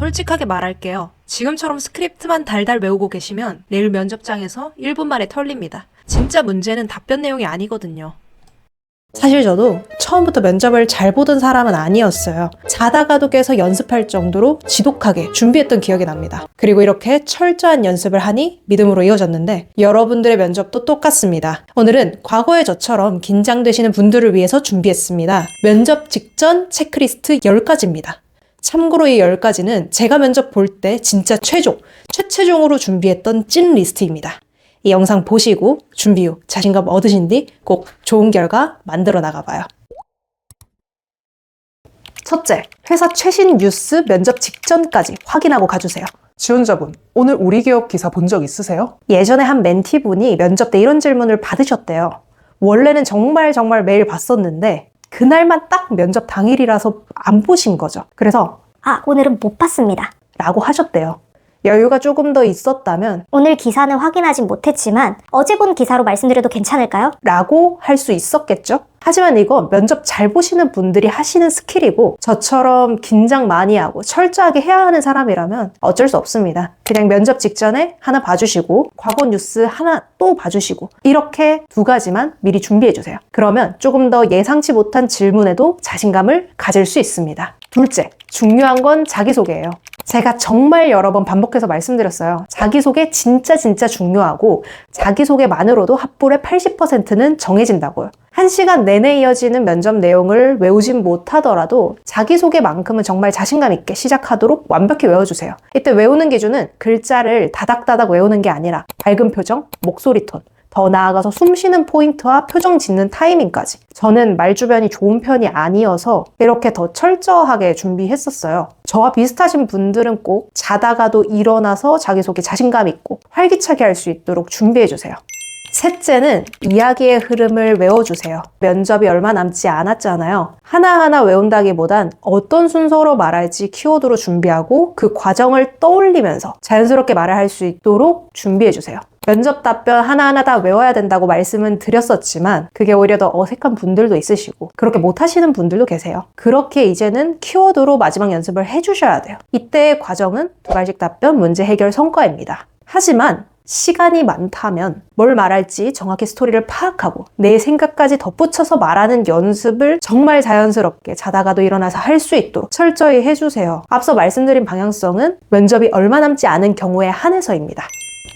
솔직하게 말할게요. 지금처럼 스크립트만 달달 외우고 계시면 내일 면접장에서 1분 만에 털립니다. 진짜 문제는 답변 내용이 아니거든요. 사실 저도 처음부터 면접을 잘 보던 사람은 아니었어요. 자다가도 깨서 연습할 정도로 지독하게 준비했던 기억이 납니다. 그리고 이렇게 철저한 연습을 하니 믿음으로 이어졌는데 여러분들의 면접도 똑같습니다. 오늘은 과거의 저처럼 긴장되시는 분들을 위해서 준비했습니다. 면접 직전 체크리스트 10가지입니다. 참고로 이 10가지는 제가 면접 볼 때 진짜 최최종으로 준비했던 찐 리스트입니다. 이 영상 보시고 준비 후 자신감 얻으신 뒤 꼭 좋은 결과 만들어 나가봐요. 첫째, 회사 최신 뉴스 면접 직전까지 확인하고 가주세요. 지원자분, 오늘 우리 기업 기사 본 적 있으세요? 예전에 한 멘티분이 면접 때 이런 질문을 받으셨대요. 원래는 정말 매일 봤었는데 그날만 딱 면접 당일이라서 안 보신 거죠. 그래서 오늘은 못 봤습니다. 라고 하셨대요. 여유가 조금 더 있었다면 오늘 기사는 확인하진 못했지만 어제 본 기사로 말씀드려도 괜찮을까요? 라고 할 수 있었겠죠? 하지만 이건 면접 잘 보시는 분들이 하시는 스킬이고 저처럼 긴장 많이 하고 철저하게 해야 하는 사람이라면 어쩔 수 없습니다. 그냥 면접 직전에 하나 봐주시고 과거 뉴스 하나 또 봐주시고 이렇게 2가지만 미리 준비해주세요. 그러면 조금 더 예상치 못한 질문에도 자신감을 가질 수 있습니다. 둘째, 중요한 건 자기소개예요. 제가 정말 여러 번 반복해서 말씀드렸어요. 자기소개 진짜 중요하고 자기소개만으로도 합불의 80%는 정해진다고요. 1시간 내내 이어지는 면접 내용을 외우진 못하더라도 자기소개만큼은 정말 자신감 있게 시작하도록 완벽히 외워주세요. 이때 외우는 기준은 글자를 다닥다닥 외우는 게 아니라 밝은 표정, 목소리 톤, 더 나아가서 숨 쉬는 포인트와 표정 짓는 타이밍까지. 저는 말주변이 좋은 편이 아니어서 이렇게 더 철저하게 준비했었어요. 저와 비슷하신 분들은 꼭 자다가도 일어나서 자기소개 자신감 있고 활기차게 할 수 있도록 준비해주세요. 셋째는 이야기의 흐름을 외워주세요. 면접이 얼마 남지 않았잖아요. 하나하나 외운다기보단 어떤 순서로 말할지 키워드로 준비하고 그 과정을 떠올리면서 자연스럽게 말을 할 수 있도록 준비해주세요. 면접 답변 하나하나 다 외워야 된다고 말씀은 드렸었지만 그게 오히려 더 어색한 분들도 있으시고 그렇게 못하시는 분들도 계세요. 그렇게 이제는 키워드로 마지막 연습을 해주셔야 돼요. 이때의 과정은 2가지 답변, 문제 해결, 성과입니다. 하지만 시간이 많다면 뭘 말할지 정확히 스토리를 파악하고 내 생각까지 덧붙여서 말하는 연습을 정말 자연스럽게 자다가도 일어나서 할 수 있도록 철저히 해주세요. 앞서 말씀드린 방향성은 면접이 얼마 남지 않은 경우에 한해서입니다.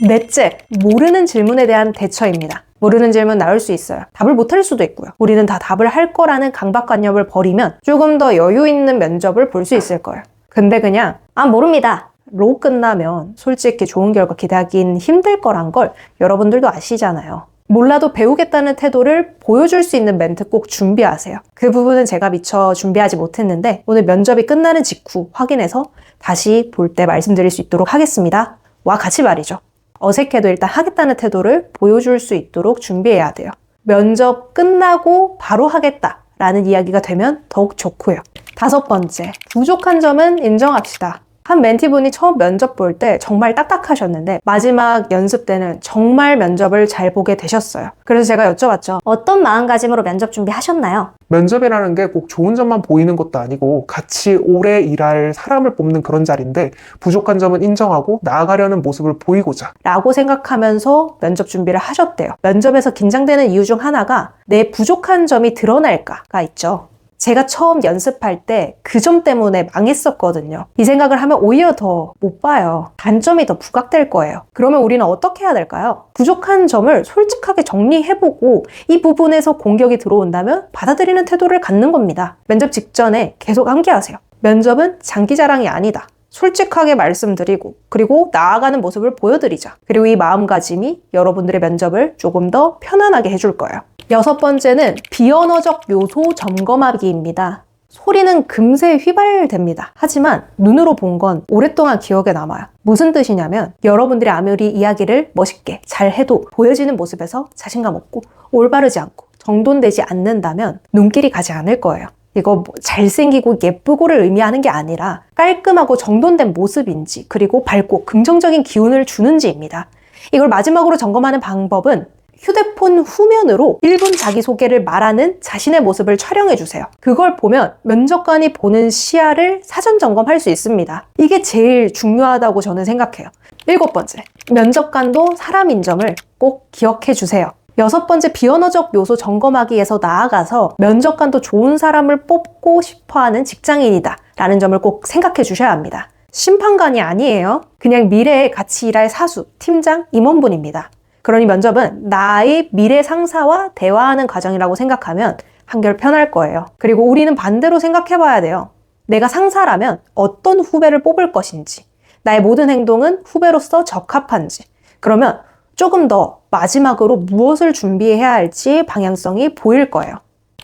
넷째, 모르는 질문에 대한 대처입니다. 모르는 질문 나올 수 있어요. 답을 못할 수도 있고요. 우리는 다 답을 할 거라는 강박관념을 버리면 조금 더 여유 있는 면접을 볼 수 있을 거예요. 근데 그냥 모릅니다 로 끝나면 솔직히 좋은 결과 기대하긴 힘들 거란 걸 여러분들도 아시잖아요. 몰라도 배우겠다는 태도를 보여줄 수 있는 멘트 꼭 준비하세요. 그 부분은 제가 미처 준비하지 못했는데 오늘 면접이 끝나는 직후 확인해서 다시 볼 때 말씀드릴 수 있도록 하겠습니다. 와 같이 말이죠. 어색해도 일단 하겠다는 태도를 보여줄 수 있도록 준비해야 돼요. 면접 끝나고 바로 하겠다라는 이야기가 되면 더욱 좋고요. 5번째, 부족한 점은 인정합시다. 한 멘티분이 처음 면접 볼 때 정말 딱딱하셨는데 마지막 연습 때는 정말 면접을 잘 보게 되셨어요. 그래서 제가 여쭤봤죠. 어떤 마음가짐으로 면접 준비하셨나요? 면접이라는 게 꼭 좋은 점만 보이는 것도 아니고 같이 오래 일할 사람을 뽑는 그런 자리인데 부족한 점은 인정하고 나아가려는 모습을 보이고자 라고 생각하면서 면접 준비를 하셨대요. 면접에서 긴장되는 이유 중 하나가 내 부족한 점이 드러날까가 있죠. 제가 처음 연습할 때 그 점 때문에 망했었거든요. 이 생각을 하면 오히려 더 못 봐요. 단점이 더 부각될 거예요. 그러면 우리는 어떻게 해야 될까요? 부족한 점을 솔직하게 정리해보고 이 부분에서 공격이 들어온다면 받아들이는 태도를 갖는 겁니다. 면접 직전에 계속 암기하세요. 면접은 장기자랑이 아니다. 솔직하게 말씀드리고 그리고 나아가는 모습을 보여드리자. 그리고 이 마음가짐이 여러분들의 면접을 조금 더 편안하게 해줄 거예요. 6번째는 비언어적 요소 점검하기입니다. 소리는 금세 휘발됩니다. 하지만 눈으로 본 건 오랫동안 기억에 남아요. 무슨 뜻이냐면 여러분들이 아무리 이야기를 멋있게 잘 해도 보여지는 모습에서 자신감 없고 올바르지 않고 정돈되지 않는다면 눈길이 가지 않을 거예요. 이거 잘생기고 예쁘고를 의미하는 게 아니라 깔끔하고 정돈된 모습인지 그리고 밝고 긍정적인 기운을 주는지입니다. 이걸 마지막으로 점검하는 방법은 휴대폰 후면으로 1분 자기소개를 말하는 자신의 모습을 촬영해 주세요. 그걸 보면 면접관이 보는 시야를 사전 점검할 수 있습니다. 이게 제일 중요하다고 저는 생각해요. 7번째, 면접관도 사람인 점을 꼭 기억해 주세요. 6번째, 비언어적 요소 점검하기에서 나아가서 면접관도 좋은 사람을 뽑고 싶어하는 직장인이다 라는 점을 꼭 생각해 주셔야 합니다. 심판관이 아니에요. 그냥 미래에 같이 일할 사수, 팀장, 임원분입니다. 그러니 면접은 나의 미래 상사와 대화하는 과정이라고 생각하면 한결 편할 거예요. 그리고 우리는 반대로 생각해 봐야 돼요. 내가 상사라면 어떤 후배를 뽑을 것인지, 나의 모든 행동은 후배로서 적합한지, 그러면 조금 더 마지막으로 무엇을 준비해야 할지 방향성이 보일 거예요.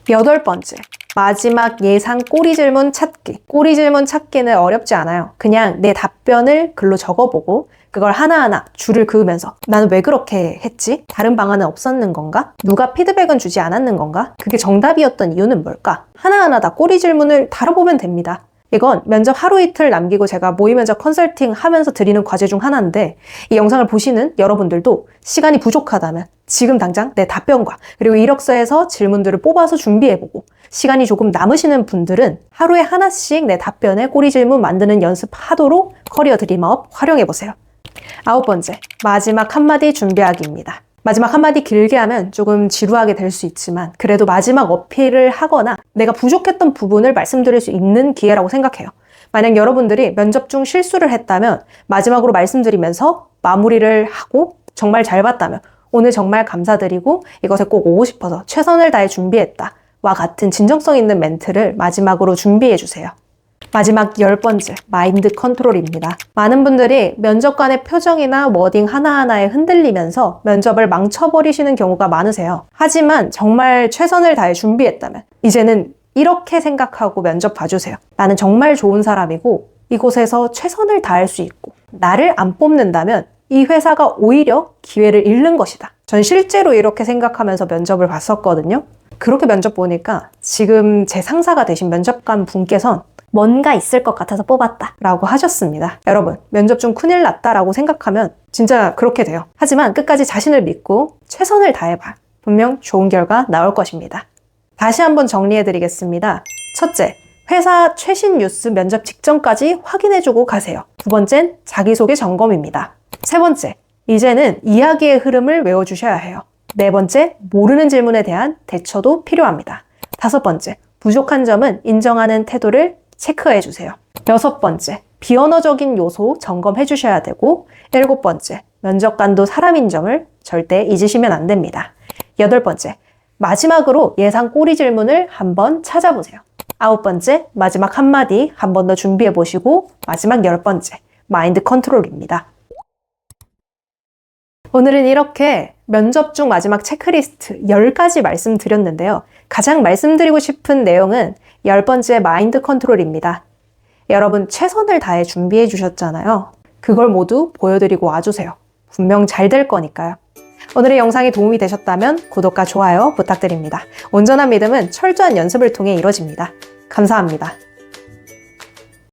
8번째, 마지막 예상 꼬리 질문 찾기. 꼬리 질문 찾기는 어렵지 않아요. 그냥 내 답변을 글로 적어보고 그걸 하나하나 줄을 그으면서 나는 왜 그렇게 했지? 다른 방안은 없었는 건가? 누가 피드백은 주지 않았는 건가? 그게 정답이었던 이유는 뭘까? 하나하나 다 꼬리 질문을 다뤄보면 됩니다. 이건 면접 하루 이틀 남기고 제가 모의 면접 컨설팅 하면서 드리는 과제 중 하나인데, 이 영상을 보시는 여러분들도 시간이 부족하다면 지금 당장 내 답변과 그리고 이력서에서 질문들을 뽑아서 준비해보고, 시간이 조금 남으시는 분들은 하루에 하나씩 내 답변에 꼬리 질문 만드는 연습하도록 커리어 드림업 활용해보세요. 9번째, 마지막 한마디 준비하기입니다. 마지막 한마디 길게 하면 조금 지루하게 될 수 있지만 그래도 마지막 어필을 하거나 내가 부족했던 부분을 말씀드릴 수 있는 기회라고 생각해요. 만약 여러분들이 면접 중 실수를 했다면 마지막으로 말씀드리면서 마무리를 하고, 정말 잘 봤다면 오늘 정말 감사드리고 이것에 꼭 오고 싶어서 최선을 다해 준비했다 와 같은 진정성 있는 멘트를 마지막으로 준비해 주세요. 마지막 10번째, 마인드 컨트롤입니다. 많은 분들이 면접관의 표정이나 워딩 하나하나에 흔들리면서 면접을 망쳐버리시는 경우가 많으세요. 하지만 정말 최선을 다해 준비했다면 이제는 이렇게 생각하고 면접 봐주세요. 나는 정말 좋은 사람이고 이곳에서 최선을 다할 수 있고, 나를 안 뽑는다면 이 회사가 오히려 기회를 잃는 것이다. 전 실제로 이렇게 생각하면서 면접을 봤었거든요. 그렇게 면접 보니까 지금 제 상사가 되신 면접관 분께선 뭔가 있을 것 같아서 뽑았다 라고 하셨습니다. 여러분, 면접 중 큰일 났다라고 생각하면 진짜 그렇게 돼요. 하지만 끝까지 자신을 믿고 최선을 다해봐. 분명 좋은 결과 나올 것입니다. 다시 한번 정리해드리겠습니다. 첫째, 회사 최신 뉴스 면접 직전까지 확인해주고 가세요. 두 번째는 자기소개 점검입니다. 세 번째, 이제는 이야기의 흐름을 외워주셔야 해요. 네 번째, 모르는 질문에 대한 대처도 필요합니다. 다섯 번째, 부족한 점은 인정하는 태도를 체크해주세요. 여섯 번째, 비언어적인 요소 점검해주셔야 되고, 일곱 번째, 면접관도 사람인 점을 절대 잊으시면 안 됩니다. 여덟 번째, 마지막으로 예상 꼬리 질문을 한번 찾아보세요. 아홉 번째, 마지막 한마디 한 번 더 준비해보시고, 마지막 10번째, 마인드 컨트롤입니다. 오늘은 이렇게 면접 중 마지막 체크리스트 10가지 말씀드렸는데요. 가장 말씀드리고 싶은 내용은 10번째 마인드 컨트롤입니다. 여러분, 최선을 다해 준비해 주셨잖아요. 그걸 모두 보여드리고 와주세요. 분명 잘 될 거니까요. 오늘의 영상이 도움이 되셨다면 구독과 좋아요 부탁드립니다. 온전한 믿음은 철저한 연습을 통해 이루어집니다. 감사합니다.